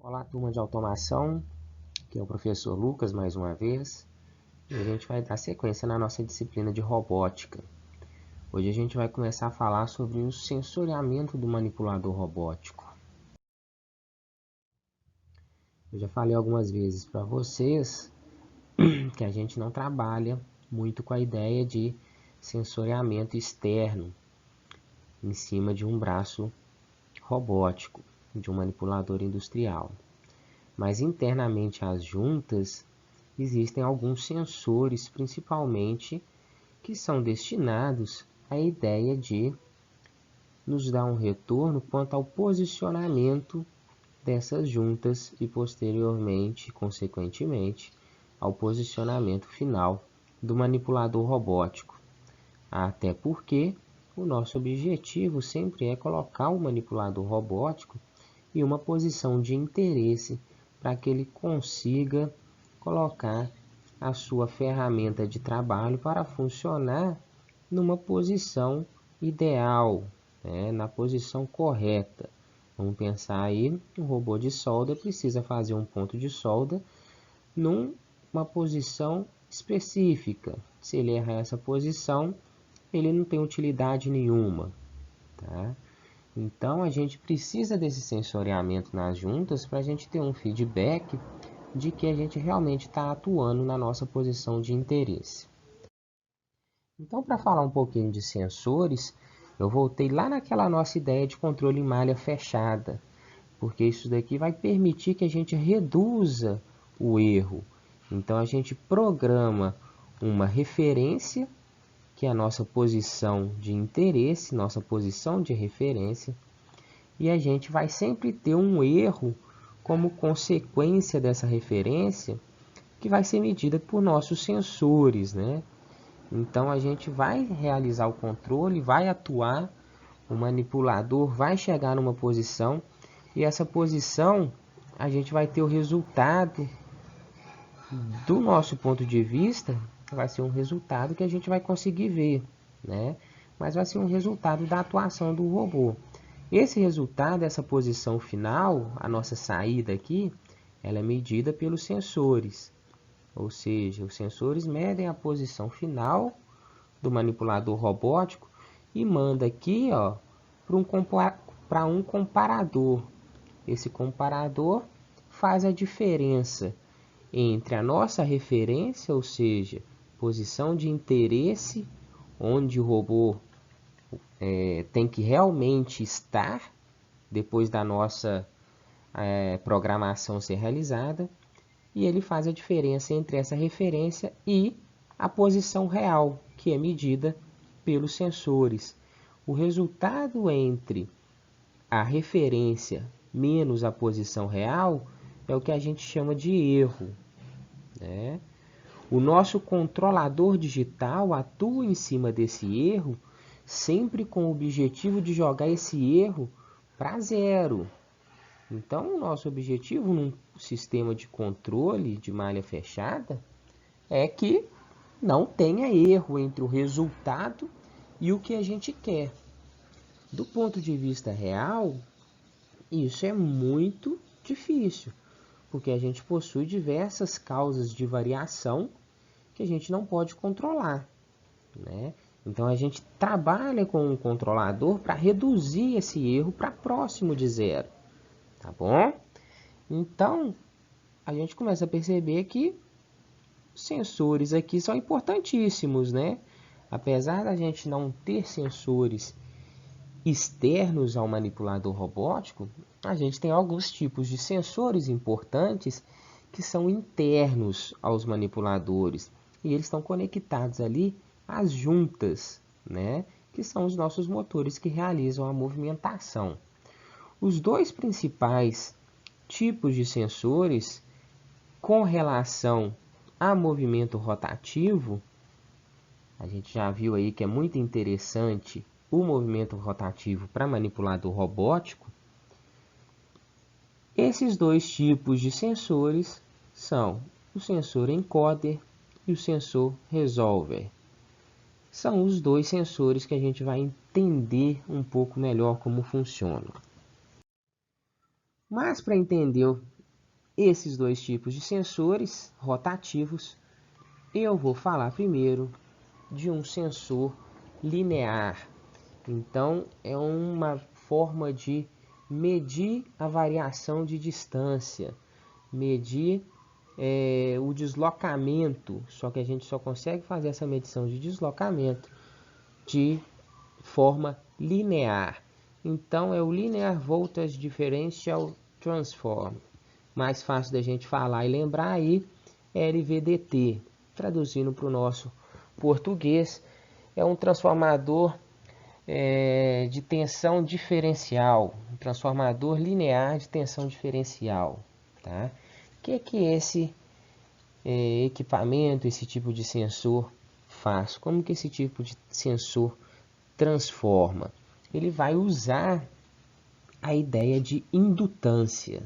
Olá, turma de automação, aqui é o professor Lucas mais uma vez, e a gente vai dar sequência na nossa disciplina de robótica. Hoje a gente vai começar a falar sobre o sensoriamento do manipulador robótico. Eu já falei algumas vezes para vocês que a gente não trabalha muito com a ideia de sensoriamento externo em cima de um braço robótico, de um manipulador industrial. Mas internamente às juntas existem alguns sensores, principalmente, que são destinados à ideia de nos dar um retorno quanto ao posicionamento dessas juntas e posteriormente, consequentemente, ao posicionamento final do manipulador robótico. Até porque o nosso objetivo sempre é colocar o manipulador robótico em uma posição de interesse para que ele consiga colocar a sua ferramenta de trabalho para funcionar numa posição ideal, né? Na posição correta. Vamos pensar aí, um robô de solda precisa fazer um ponto de solda numa posição específica. Se ele errar essa posição, ele não tem utilidade nenhuma, tá? Então a gente precisa desse sensoriamento nas juntas para a gente ter um feedback de que a gente realmente está atuando na nossa posição de interesse. Então, para falar um pouquinho de sensores, eu voltei lá naquela nossa ideia de controle em malha fechada, porque isso daqui vai permitir que a gente reduza o erro. Então a gente programa uma referência, que é a nossa posição de interesse, nossa posição de referência, e a gente vai sempre ter um erro como consequência dessa referência, que vai ser medida por nossos sensores, né? Então a gente vai realizar o controle, vai atuar, o manipulador vai chegar numa posição, e essa posição a gente vai ter o resultado do nosso ponto de vista, vai ser um resultado que a gente vai conseguir ver, né? Mas vai ser um resultado da atuação do robô. Esse resultado, essa posição final, a nossa saída aqui, ela é medida pelos sensores. Ou seja, os sensores medem a posição final do manipulador robótico e manda aqui, ó, para um comparador. Esse comparador faz a diferença entre a nossa referência, ou seja, posição de interesse, onde o robô tem que realmente estar depois da nossa programação ser realizada, e ele faz a diferença entre essa referência e a posição real, que é medida pelos sensores. O resultado entre a referência menos a posição real é o que a gente chama de erro, né? O nosso controlador digital atua em cima desse erro, sempre com o objetivo de jogar esse erro para zero. Então, o nosso objetivo num sistema de controle de malha fechada é que não tenha erro entre o resultado e o que a gente quer. Do ponto de vista real, isso é muito difícil, porque a gente possui diversas causas de variação que a gente não pode controlar, né? Então a gente trabalha com um controlador para reduzir esse erro para próximo de zero, tá bom? Então a gente começa a perceber que sensores aqui são importantíssimos, né? Apesar da gente não ter sensores externos ao manipulador robótico, a gente tem alguns tipos de sensores importantes que são internos aos manipuladores, e eles estão conectados ali às juntas, né? Que são os nossos motores que realizam a movimentação. Os dois principais tipos de sensores com relação a movimento rotativo, a gente já viu aí que é muito interessante o movimento rotativo para manipulador robótico. Esses dois tipos de sensores são o sensor encoder e o sensor resolver. São os dois sensores que a gente vai entender um pouco melhor como funcionam. Mas para entender esses dois tipos de sensores rotativos, eu vou falar primeiro de um sensor linear. Então, é uma forma de medir a variação de distância, medir o deslocamento, só que a gente só consegue fazer essa medição de deslocamento de forma linear. Então, é o Linear Voltage Differential Transform. Mais fácil da gente falar e lembrar aí, LVDT. Traduzindo para o nosso português, é um transformador de tensão diferencial, um transformador linear de tensão diferencial. Tá? O que esse equipamento, esse tipo de sensor faz? Como que esse tipo de sensor transforma? Ele vai usar a ideia de indutância.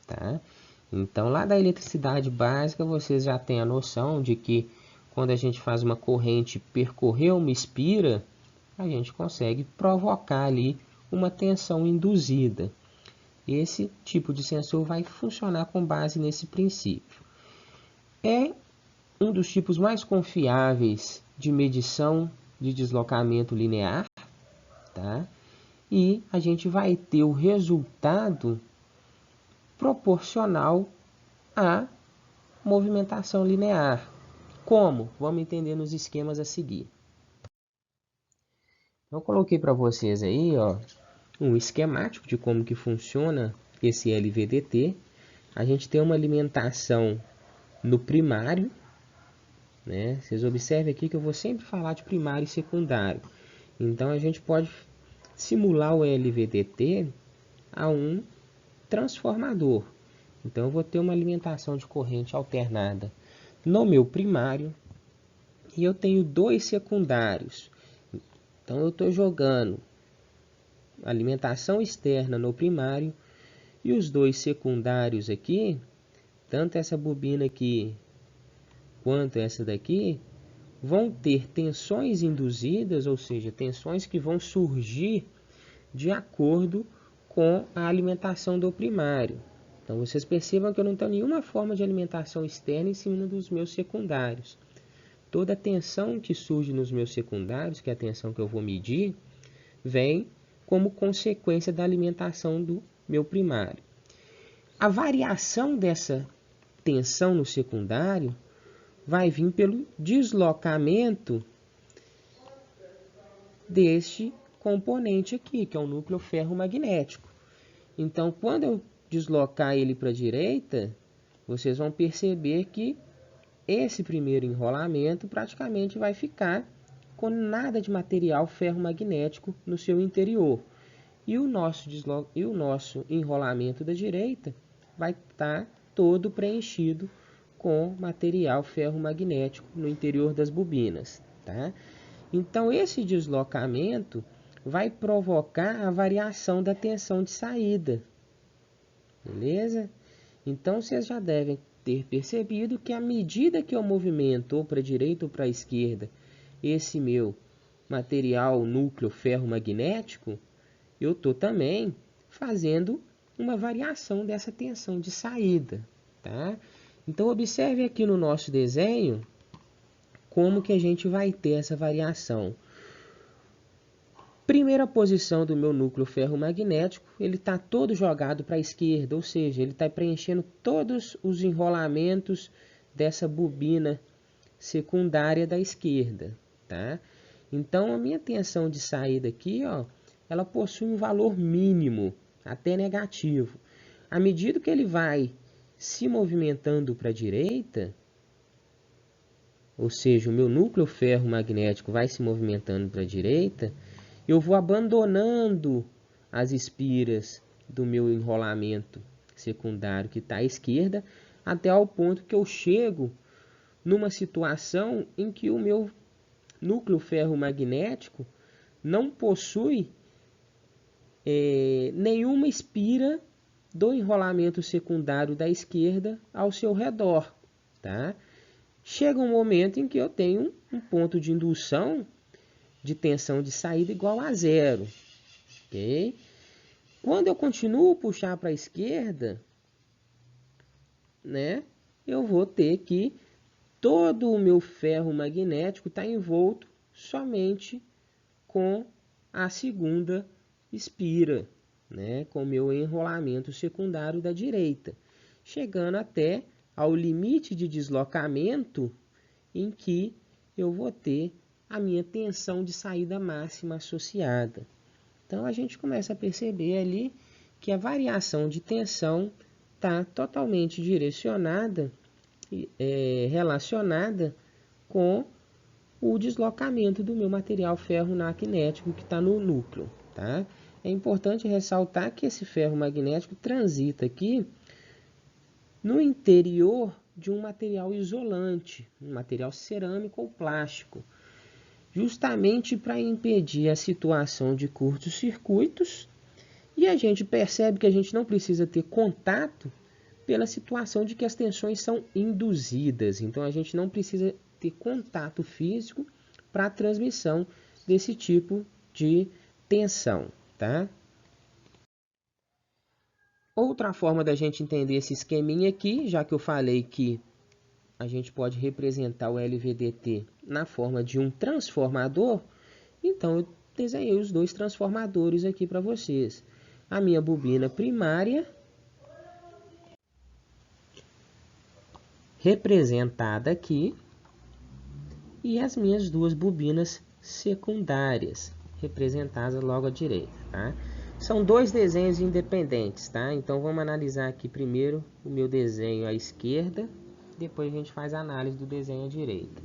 Tá? Então, lá da eletricidade básica, vocês já têm a noção de que quando a gente faz uma corrente percorrer uma espira, a gente consegue provocar ali uma tensão induzida. Esse tipo de sensor vai funcionar com base nesse princípio. É um dos tipos mais confiáveis de medição de deslocamento linear, tá? E a gente vai ter o resultado proporcional à movimentação linear. Como? Vamos entender nos esquemas a seguir. Eu coloquei para vocês aí, ó, um esquemático de como que funciona esse LVDT. A gente tem uma alimentação no primário, né? Vocês observem aqui que eu vou sempre falar de primário e secundário. Então a gente pode simular o LVDT a um transformador. Então eu vou ter uma alimentação de corrente alternada no meu primário e eu tenho dois secundários. Então eu estou jogando alimentação externa no primário e os dois secundários aqui, tanto essa bobina aqui quanto essa daqui, vão ter tensões induzidas, ou seja, tensões que vão surgir de acordo com a alimentação do primário. Então vocês percebam que eu não tenho nenhuma forma de alimentação externa em cima dos meus secundários. Toda a tensão que surge nos meus secundários, que é a tensão que eu vou medir, vem como consequência da alimentação do meu primário. A variação dessa tensão no secundário vai vir pelo deslocamento deste componente aqui, que é o núcleo ferromagnético. Então, quando eu deslocar ele para a direita, vocês vão perceber que esse primeiro enrolamento praticamente vai ficar com nada de material ferromagnético no seu interior. E o nosso enrolamento da direita vai estar todo preenchido com material ferromagnético no interior das bobinas. Tá? Então, esse deslocamento vai provocar a variação da tensão de saída. Beleza? Então, vocês já devem ter percebido que à medida que eu movimento ou para a direita ou para a esquerda esse meu material núcleo ferromagnético, eu estou também fazendo uma variação dessa tensão de saída. Tá? Então, observe aqui no nosso desenho como que a gente vai ter essa variação. Primeira posição do meu núcleo ferromagnético, ele está todo jogado para a esquerda, ou seja, ele está preenchendo todos os enrolamentos dessa bobina secundária da esquerda. Tá? Então, a minha tensão de saída aqui, ó, ela possui um valor mínimo, até negativo. À medida que ele vai se movimentando para a direita, ou seja, o meu núcleo ferromagnético vai se movimentando para a direita, eu vou abandonando as espiras do meu enrolamento secundário que está à esquerda, até ao ponto que eu chego numa situação em que o meu núcleo ferromagnético não possui nenhuma espira do enrolamento secundário da esquerda ao seu redor. Tá? Chega um momento em que eu tenho um ponto de indução de tensão de saída igual a zero. Okay? Quando eu continuo a puxar para a esquerda, né, eu vou ter que todo o meu ferro magnético está envolto somente com a segunda espira, né, com o meu enrolamento secundário da direita, chegando até ao limite de deslocamento em que eu vou ter a minha tensão de saída máxima associada. Então a gente começa a perceber ali que a variação de tensão está totalmente direcionada, relacionada com o deslocamento do meu material ferro-magnético que está no núcleo. Tá? É importante ressaltar que esse ferro magnético transita aqui no interior de um material isolante, um material cerâmico ou plástico, justamente para impedir a situação de curtos-circuitos. E a gente percebe que a gente não precisa ter contato pela situação de que as tensões são induzidas. Então a gente não precisa ter contato físico para a transmissão desse tipo de tensão, tá? Outra forma da gente entender esse esqueminha aqui, já que eu falei que a gente pode representar o LVDT na forma de um transformador, então eu desenhei os dois transformadores aqui para vocês. A minha bobina primária, representada aqui, e as minhas duas bobinas secundárias, representadas logo à direita, tá? São dois desenhos independentes, tá? Então vamos analisar aqui primeiro o meu desenho à esquerda, depois a gente faz a análise do desenho à direita.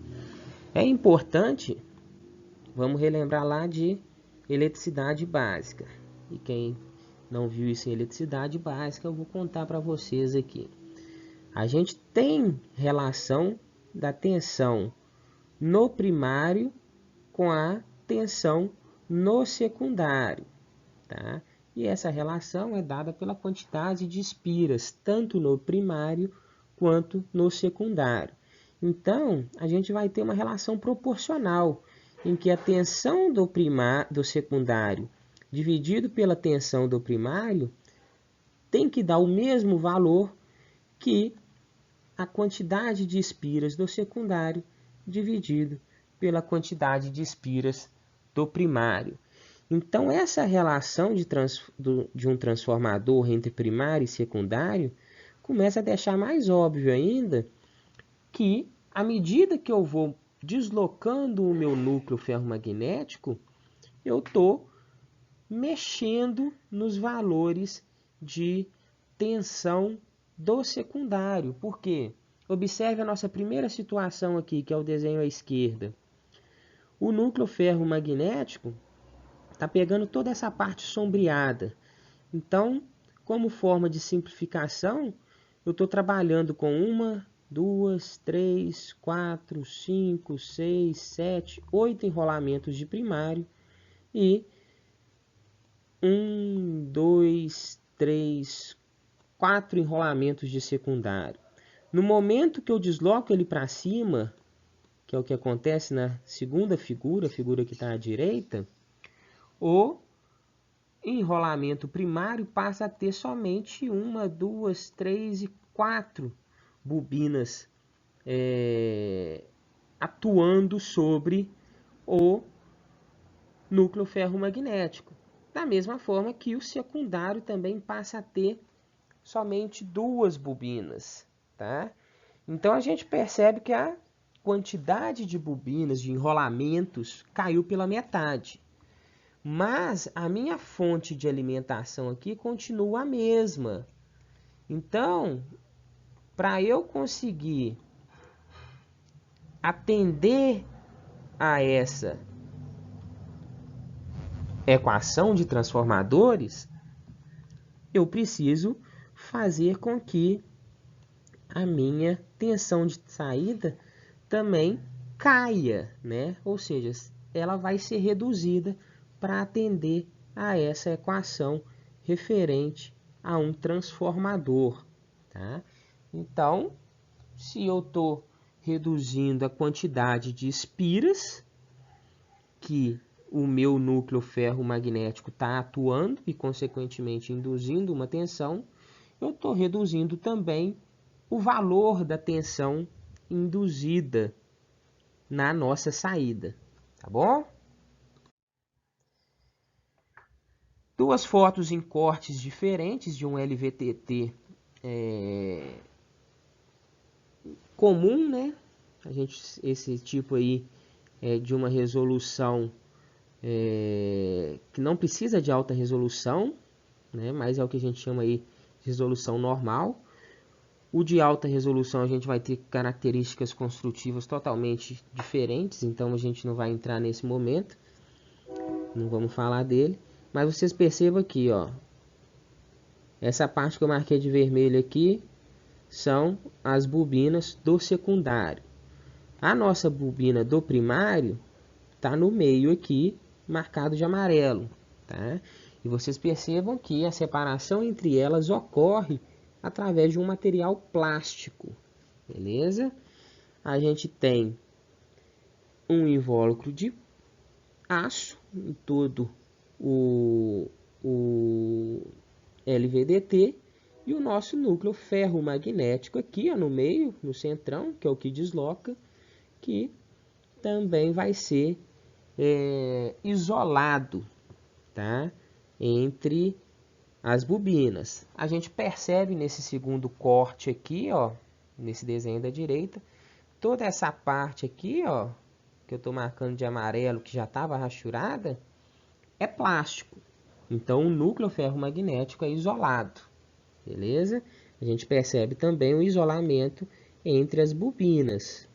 É importante, vamos relembrar lá de eletricidade básica. E quem não viu isso em eletricidade básica, eu vou contar para vocês aqui. A gente tem relação da tensão no primário com a tensão no secundário, tá? E essa relação é dada pela quantidade de espiras, tanto no primário quanto no secundário. Então, a gente vai ter uma relação proporcional, em que a tensão do secundário dividido pela tensão do primário tem que dar o mesmo valor que a quantidade de espiras do secundário dividido pela quantidade de espiras do primário. Então, essa relação de um transformador entre primário e secundário começa a deixar mais óbvio ainda que, à medida que eu vou deslocando o meu núcleo ferromagnético, eu estou mexendo nos valores de tensão do secundário. Por quê? Observe a nossa primeira situação aqui, que é o desenho à esquerda. O núcleo ferromagnético está pegando toda essa parte sombreada. Então, como forma de simplificação, eu estou trabalhando com 1, 2, 3, 4, 5, 6, 7, 8 enrolamentos de primário e 1, 2, 3, 4 enrolamentos de secundário. No momento que eu desloco ele para cima, que é o que acontece na segunda figura, a figura que está à direita, o enrolamento primário passa a ter somente 1, 2, 3 e 4 bobinas atuando sobre o núcleo ferromagnético. Da mesma forma que o secundário também passa a ter somente 2 bobinas, tá? Então a gente percebe que a quantidade de bobinas, de enrolamentos, caiu pela metade. Mas a minha fonte de alimentação aqui continua a mesma. Então, para eu conseguir atender a essa equação de transformadores, eu preciso fazer com que a minha tensão de saída também caia, né? Ou seja, ela vai ser reduzida para atender a essa equação referente a um transformador, tá? Então, se eu estou reduzindo a quantidade de espiras que o meu núcleo ferromagnético está atuando e, consequentemente, induzindo uma tensão, eu estou reduzindo também o valor da tensão induzida na nossa saída, tá bom? Duas fotos em cortes diferentes de um LVTT comum, né? Esse tipo aí é de uma resolução que não precisa de alta resolução, né? Mas é o que a gente chama aí de resolução normal. O de alta resolução a gente vai ter características construtivas totalmente diferentes, então a gente não vai entrar nesse momento, não vamos falar dele. Mas vocês percebam aqui, ó, essa parte que eu marquei de vermelho aqui são as bobinas do secundário. A nossa bobina do primário está no meio aqui, marcado de amarelo, tá? E vocês percebam que a separação entre elas ocorre através de um material plástico, beleza? A gente tem um invólucro de aço em todo o LVDT e o nosso núcleo ferromagnético aqui ó, no meio, no centrão, que é o que desloca, que também vai ser isolado, tá? Entre as bobinas. A gente percebe nesse segundo corte aqui, ó, nesse desenho da direita, toda essa parte aqui, ó, que eu estou marcando de amarelo, que já estava rachurada, é plástico. Então o núcleo ferromagnético é isolado, beleza? A gente percebe também o isolamento entre as bobinas.